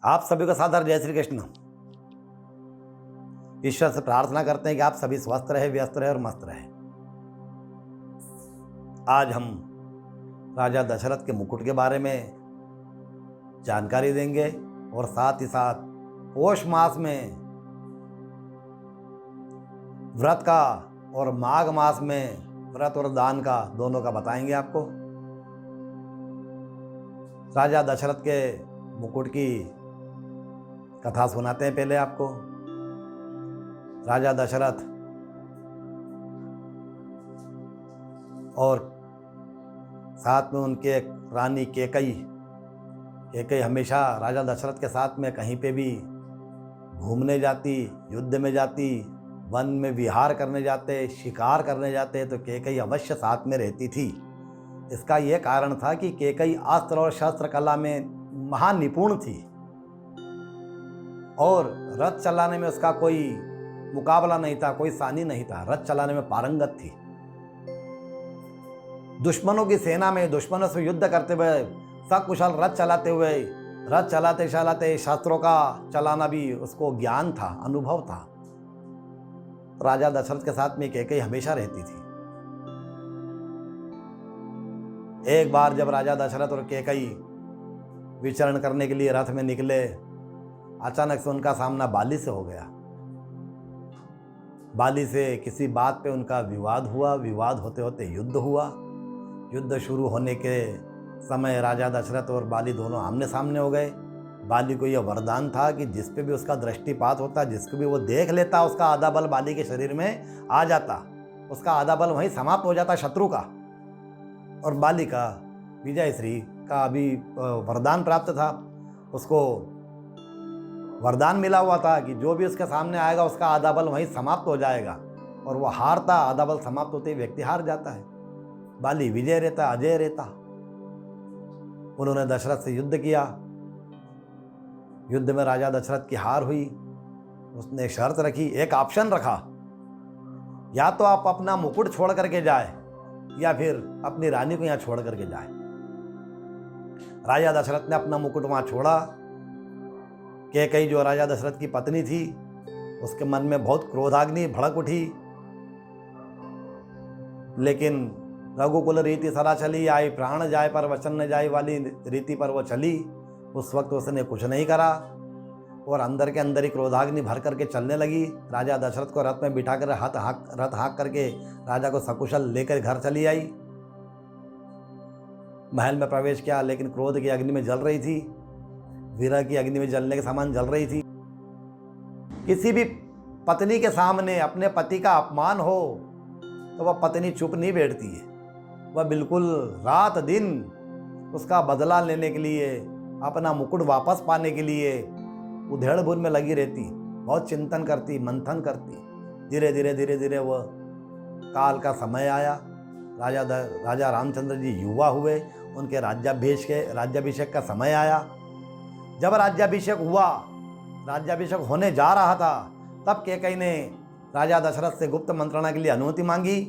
आप सभी को सादर जय श्री कृष्ण। ईश्वर से प्रार्थना करते हैं कि आप सभी स्वस्थ रहे, व्यस्त रहे और मस्त रहे। आज हम राजा दशरथ के मुकुट के बारे में जानकारी देंगे और साथ ही साथ पौष मास में व्रत का और माघ मास में व्रत और दान का दोनों का बताएंगे आपको। राजा दशरथ के मुकुट की कथा सुनाते हैं पहले आपको। राजा दशरथ और साथ में उनके रानी केकई हमेशा राजा दशरथ के साथ में कहीं पे भी घूमने जाती, युद्ध में जाती, वन में विहार करने जाते, शिकार करने जाते तो केकई अवश्य साथ में रहती थी। इसका यह कारण था कि केकई अस्त्र और शस्त्र कला में महान निपुण थी और रथ चलाने में उसका कोई मुकाबला नहीं था, कोई सानी नहीं था। रथ चलाने में पारंगत थी। दुश्मनों की सेना में दुश्मनों से युद्ध करते हुए सकुशल रथ चलाते चलाते शस्त्रों का चलाना भी उसको ज्ञान था, अनुभव था। राजा दशरथ के साथ में केकई हमेशा रहती थी। एक बार जब राजा दशरथ और केकई विचरण करने के लिए रथ में निकले, अचानक से उनका सामना बाली से हो गया। बाली से किसी बात पे उनका विवाद हुआ। विवाद होते होते युद्ध हुआ। युद्ध शुरू होने के समय राजा दशरथ और बाली दोनों आमने सामने हो गए। बाली को यह वरदान था कि जिस पे भी उसका दृष्टिपात होता, जिसको भी वो देख लेता, उसका आधा बल बाली के शरीर में आ जाता, उसका आधा बल वहीं समाप्त हो जाता शत्रु का। और बाली का विजय श्री का अभी वरदान प्राप्त था। उसको वरदान मिला हुआ था कि जो भी उसके सामने आएगा उसका आधा बल वहीं समाप्त हो जाएगा। और वह हारता, आधा बल समाप्त होते ही व्यक्ति हार जाता है। बाली विजय रहता, अजय रहता। उन्होंने दशरथ से युद्ध किया। युद्ध में राजा दशरथ की हार हुई। उसने शर्त रखी, एक ऑप्शन रखा, या तो आप अपना मुकुट छोड़ करके जाए या फिर अपनी रानी को यहां छोड़ करके जाए। राजा दशरथ ने अपना मुकुट वहां छोड़ा। केकई जो राजा दशरथ की पत्नी थी, उसके मन में बहुत क्रोधाग्नि भड़क उठी। लेकिन रघुकुल रीति सदा चली आई, प्राण जाए पर वचन न जाए वाली रीति पर वो चली। उस वक्त उसने कुछ नहीं करा और अंदर के अंदर ही क्रोधाग्नि भर करके चलने लगी। राजा दशरथ को रथ में बिठा कर रथ हाँक करके राजा को सकुशल लेकर घर चली आई। महल में प्रवेश किया, लेकिन क्रोध की अग्नि में जल रही थी, विरह की अग्नि में जलने के समान जल रही थी। किसी भी पत्नी के सामने अपने पति का अपमान हो तो वह पत्नी चुप नहीं बैठती है। वह बिल्कुल रात दिन उसका बदला लेने के लिए, अपना मुकुट वापस पाने के लिए उधेड़ बुन में लगी रहती। बहुत चिंतन करती, मंथन करती। धीरे धीरे वह काल का समय आया। राजा रामचंद्र जी युवा हुए। उनके राज्याभिषेक का समय आया। जब राज्याभिषेक हुआ, राज्याभिषेक होने जा रहा था, तब केकई ने राजा दशरथ से गुप्त मंत्रणा के लिए अनुमति मांगी।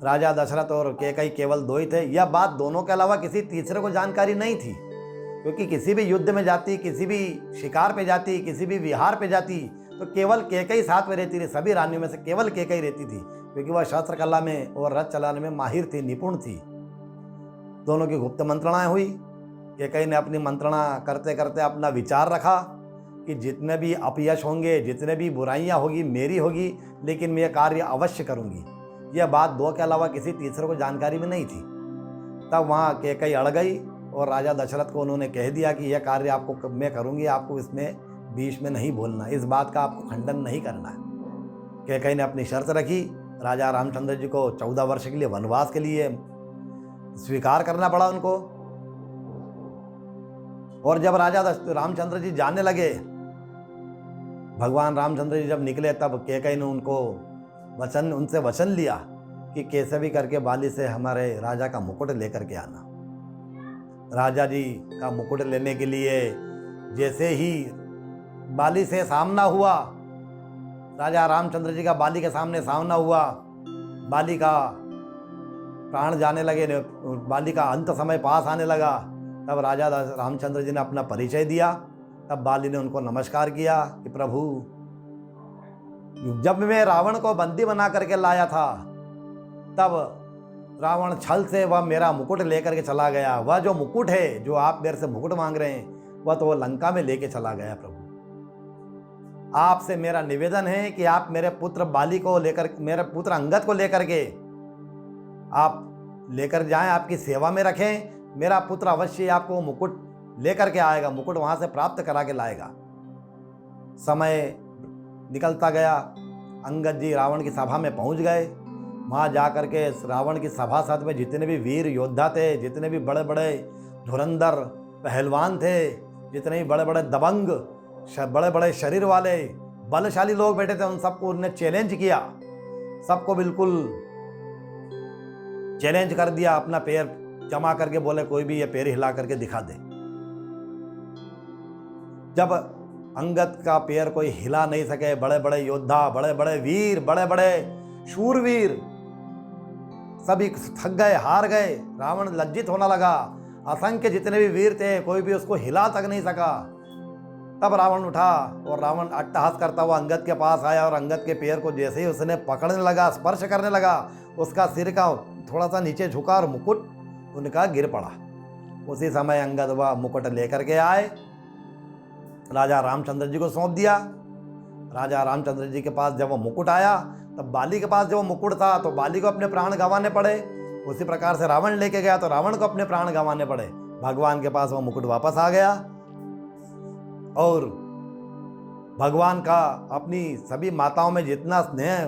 राजा दशरथ और केकई केवल दो ही थे। यह बात दोनों के अलावा किसी तीसरे को जानकारी नहीं थी, क्योंकि किसी भी युद्ध में जाती, किसी भी शिकार पे जाती, किसी भी विहार पे जाती तो केवल केकई साथ में रहती थी। सभी रानियों में से केवल केकई रहती थी, क्योंकि वह शस्त्र कला में और रथ चलाने में माहिर थी, निपुण थी। दोनों की गुप्त मंत्रणाएं हुई। केकई ने अपनी मंत्रणा करते करते अपना विचार रखा कि जितने भी अपयश होंगे, जितने भी बुराइयां होगी, मेरी होगी, लेकिन मैं यह कार्य अवश्य करूंगी। यह बात दो के अलावा किसी तीसरे को जानकारी में नहीं थी। तब वहाँ केकई अड़ गई और राजा दशरथ को उन्होंने कह दिया कि यह कार्य आपको मैं करूंगी, आपको इसमें बीच में नहीं बोलना, इस बात का आपको खंडन नहीं करना है। केकई ने अपनी शर्त रखी। राजा रामचंद्र जी को 14 वर्ष के लिए वनवास के लिए स्वीकार करना पड़ा उनको। और जब राजा रामचंद्र जी जाने लगे, भगवान रामचंद्र जी जब निकले, तब केकई ने उनसे वचन लिया कि कैसे भी करके बाली से हमारे राजा का मुकुट लेकर के आना। राजा जी का मुकुट लेने के लिए जैसे ही बाली से सामना हुआ, राजा रामचंद्र जी का बाली के सामने सामना हुआ, बाली का प्राण जाने लगे, बाली का अंत समय पास आने लगा। तब राजा रामचंद्र जी ने अपना परिचय दिया तब बाली ने उनको नमस्कार किया कि प्रभु, जब मैं रावण को बंदी बना करके लाया था तब रावण छल से वह मेरा मुकुट लेकर के चला गया। वह जो मुकुट है, जो आप मेरे से मुकुट मांग रहे हैं, वह तो वह लंका में लेके चला गया। प्रभु, आपसे मेरा निवेदन है कि आप मेरे पुत्र बाली को लेकर, मेरे पुत्र अंगद को लेकर के आप लेकर जाएं, आपकी सेवा में रखें। मेरा पुत्र अवश्य आपको मुकुट लेकर के आएगा, मुकुट वहां से प्राप्त करा के लाएगा। समय निकलता गया। अंगद जी रावण की सभा में पहुंच गए। वहाँ जा कर के रावण की सभासद में जितने भी वीर योद्धा थे, जितने भी बड़े बड़े धुरंधर पहलवान थे, जितने भी बड़े बड़े दबंग, बड़े बड़े शरीर वाले बलशाली लोग बैठे थे, उन सबको उन्होंने चैलेंज किया। सबको बिल्कुल चैलेंज कर दिया। अपना पैर जमा करके बोले कोई भी ये पैर हिला करके दिखा दे। जब अंगद का पैर कोई हिला नहीं सके, बड़े बड़े योद्धा, बड़े बड़े वीर, बड़े बड़े शूरवीर सभी थक गए, हार गए। रावण लज्जित होने लगा। असंख्य जितने भी वीर थे, कोई भी उसको हिला तक नहीं सका। तब रावण उठा और रावण अट्टहास करता हुआ अंगद के पास आया और अंगद के पैर को जैसे ही उसने पकड़ने लगा, स्पर्श करने लगा, उसका सिर का थोड़ा सा नीचे झुका और मुकुट उनका गिर पड़ा। उसी समय अंगद वह मुकुट लेकर के आए, राजा रामचंद्र जी को सौंप दिया। राजा रामचंद्र जी के पास जब वो मुकुट आया, तब बाली के पास जब वो मुकुट था तो बाली को अपने प्राण गंवाने पड़े। उसी प्रकार से रावण लेके गया तो रावण को अपने प्राण गंवाने पड़े। भगवान के पास वो मुकुट वापस आ गया और भगवान का अपनी सभी माताओं में जितना स्नेह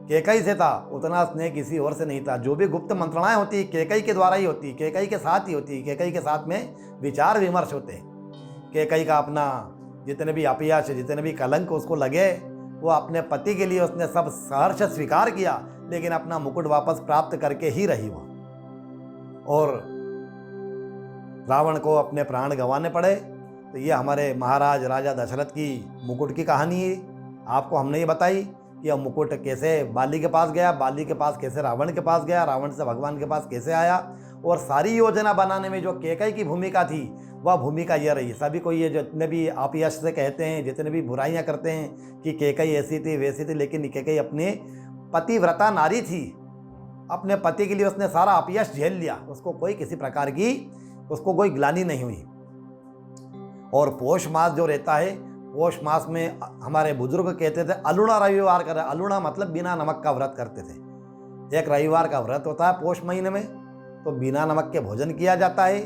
कैकई से था, उतना स्नेह किसी और से नहीं था। जो भी गुप्त मंत्रणाएं होती कैकई के द्वारा ही होती, कैकई के साथ ही होती, कैकई के साथ में विचार विमर्श होते। कैकई का अपना जितने भी अपयश, जितने भी कलंक उसको लगे, वो अपने पति के लिए उसने सब सहर्ष स्वीकार किया, लेकिन अपना मुकुट वापस प्राप्त करके ही रही वो। और रावण को अपने प्राण गंवाने पड़े। तो ये हमारे महाराज राजा दशरथ की मुकुट की कहानी है। आपको हमने ये बताई कि यह मुकुट कैसे बाली के पास गया, बाली के पास कैसे रावण के पास गया, रावण से भगवान के पास कैसे आया, और सारी योजना बनाने में जो कैकई की भूमिका थी वह भूमिका यह रही। सभी को ये जितने भी अपयश से कहते हैं, जितने भी बुराइयां करते हैं कि कैकई ऐसी थी वैसी थी, लेकिन कैकई अपने पतिव्रता नारी थी। अपने पति के लिए उसने सारा अपयश झेल लिया, उसको कोई किसी प्रकार की उसको कोई ग्लानि नहीं हुई। और पौष मास जो रहता है, पौष मास में हमारे बुजुर्ग कहते थे अलुणा रविवार कर, अलुणा मतलब बिना नमक का व्रत करते थे। एक रविवार का व्रत होता है पौष महीने में, तो बिना नमक के भोजन किया जाता है।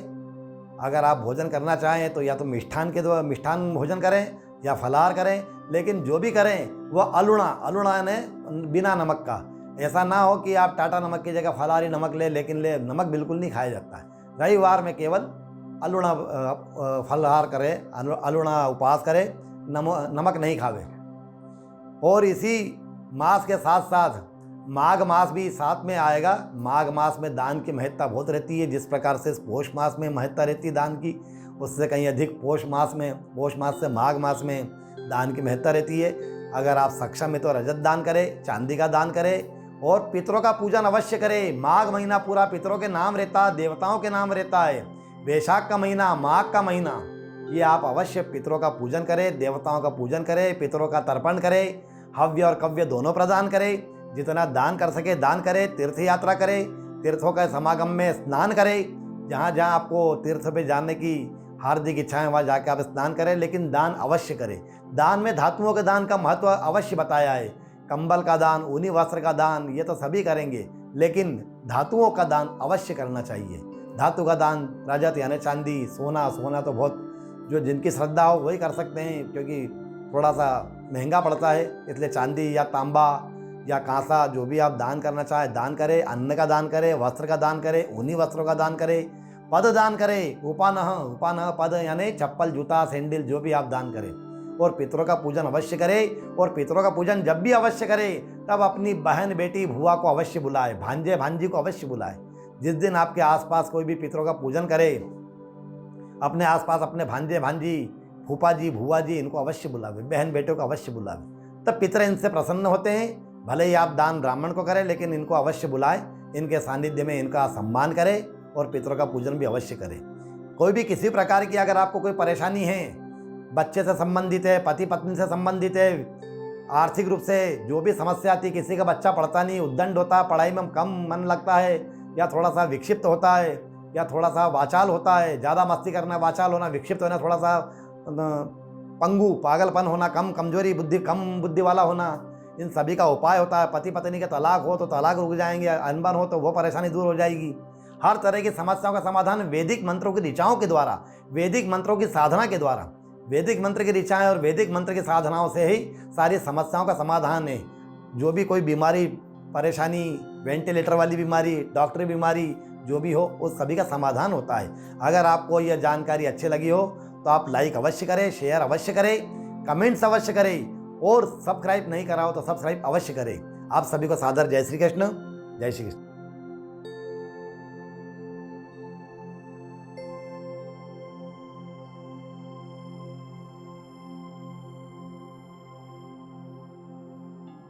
अगर आप भोजन करना चाहें तो या तो मिष्ठान भोजन करें या फलाहार करें, लेकिन जो भी करें वह अलुणा ने बिना नमक का। ऐसा ना हो कि आप टाटा नमक की जगह फलाहारी नमक लेकिन नमक बिल्कुल नहीं खाया जाता है। रविवार में केवल अलुणा फलाहार करें, अलुणा उपवास करें, नमक नहीं खावे। और इसी मास के साथ साथ माघ मास भी साथ में आएगा। माघ मास में दान की महत्ता बहुत रहती है। जिस प्रकार से पौष मास में महत्ता रहती है दान की, उससे कहीं अधिक पौष मास से माघ मास में दान की महत्ता रहती है। अगर आप सक्षम है तो रजत दान करें, चांदी का दान करें और पितरों का पूजन अवश्य करें। माघ महीना पूरा पितरों के नाम रहता है, देवताओं के नाम रहता है। वैशाख का महीना, माघ का महीना, ये आप अवश्य पितरों का पूजन करें, देवताओं का पूजन करें, पितरों का तर्पण करें, हव्य और कव्य दोनों प्रदान करें। जितना दान कर सके दान करें, तीर्थ यात्रा करें, तीर्थों के समागम में स्नान करें। जहाँ जहाँ आपको तीर्थ पे जाने की हार्दिक इच्छा है वहाँ जाके आप स्नान करें, लेकिन दान अवश्य करें। दान में धातुओं के दान का महत्व अवश्य बताया है। कंबल का दान, ऊनी वस्त्र का दान, ये तो सभी करेंगे, लेकिन धातुओं का दान अवश्य करना चाहिए। धातु का दान रजत यानी चांदी, सोना तो बहुत जो जिनकी श्रद्धा हो वही कर सकते हैं, क्योंकि थोड़ा सा महंगा पड़ता है। इसलिए चांदी या तांबा या कांसा जो भी आप दान करना चाहें दान करें। अन्न का दान करें, वस्त्र का दान करें, ऊनी वस्त्रों का दान करें, पद दान करें। उपानह पद यानी चप्पल, जूता, सैंडल जो भी आप दान करें। और पितरों का पूजन अवश्य करें। और पितरों का पूजन जब भी अवश्य करें तब अपनी बहन, बेटी, भुआ को अवश्य बुलाए, भांजे भांजी को अवश्य बुलाए। जिस दिन आपके आसपास कोई भी पितरों का पूजन करे, अपने आसपास अपने भांजे भांजी, फूफा जी, भुआ जी, इनको अवश्य बुलावे, बहन बेटों को अवश्य बुलावे। तब पितर इनसे प्रसन्न होते हैं। भले ही आप दान ब्राह्मण को करें, लेकिन इनको अवश्य बुलाएं, इनके सानिध्य में इनका सम्मान करें और पितरों का पूजन भी अवश्य करें। कोई भी किसी प्रकार की अगर आपको कोई परेशानी है बच्चे से संबंधित है, पति पत्नी से संबंधित है, आर्थिक रूप से जो भी समस्या आती है, किसी का बच्चा पढ़ता नहीं, उद्दंड होता है, पढ़ाई में कम मन लगता है, या थोड़ा सा विक्षिप्त होता है, या थोड़ा सा वाचाल होता है, ज़्यादा मस्ती करना, वाचाल होना, विक्षिप्त होना, थोड़ा सा पंगु पागलपन होना, कमजोरी बुद्धि, कम बुद्धि वाला होना, इन सभी का उपाय होता है। पति पत्नी के तलाक हो तो तलाक रुक जाएंगे, अनबन हो तो वो परेशानी दूर हो जाएगी। हर तरह की समस्याओं का समाधान वैदिक मंत्रों की ऋचाओं के द्वारा, वैदिक मंत्रों की साधना के द्वारा, वैदिक मंत्र की ऋचाएँ और वैदिक मंत्र की साधनाओं से ही सारी समस्याओं का समाधान है। जो भी कोई बीमारी, परेशानी, वेंटिलेटर वाली बीमारी, डॉक्टरी बीमारी जो भी हो, उस सभी का समाधान होता है। अगर आपको यह जानकारी अच्छी लगी हो तो आप लाइक अवश्य करें, शेयर अवश्य करें, कमेंट्स अवश्य करें, और सब्सक्राइब नहीं करा हो तो सब्सक्राइब अवश्य करें। आप सभी को सादर जय श्री कृष्ण, जय श्री कृष्ण।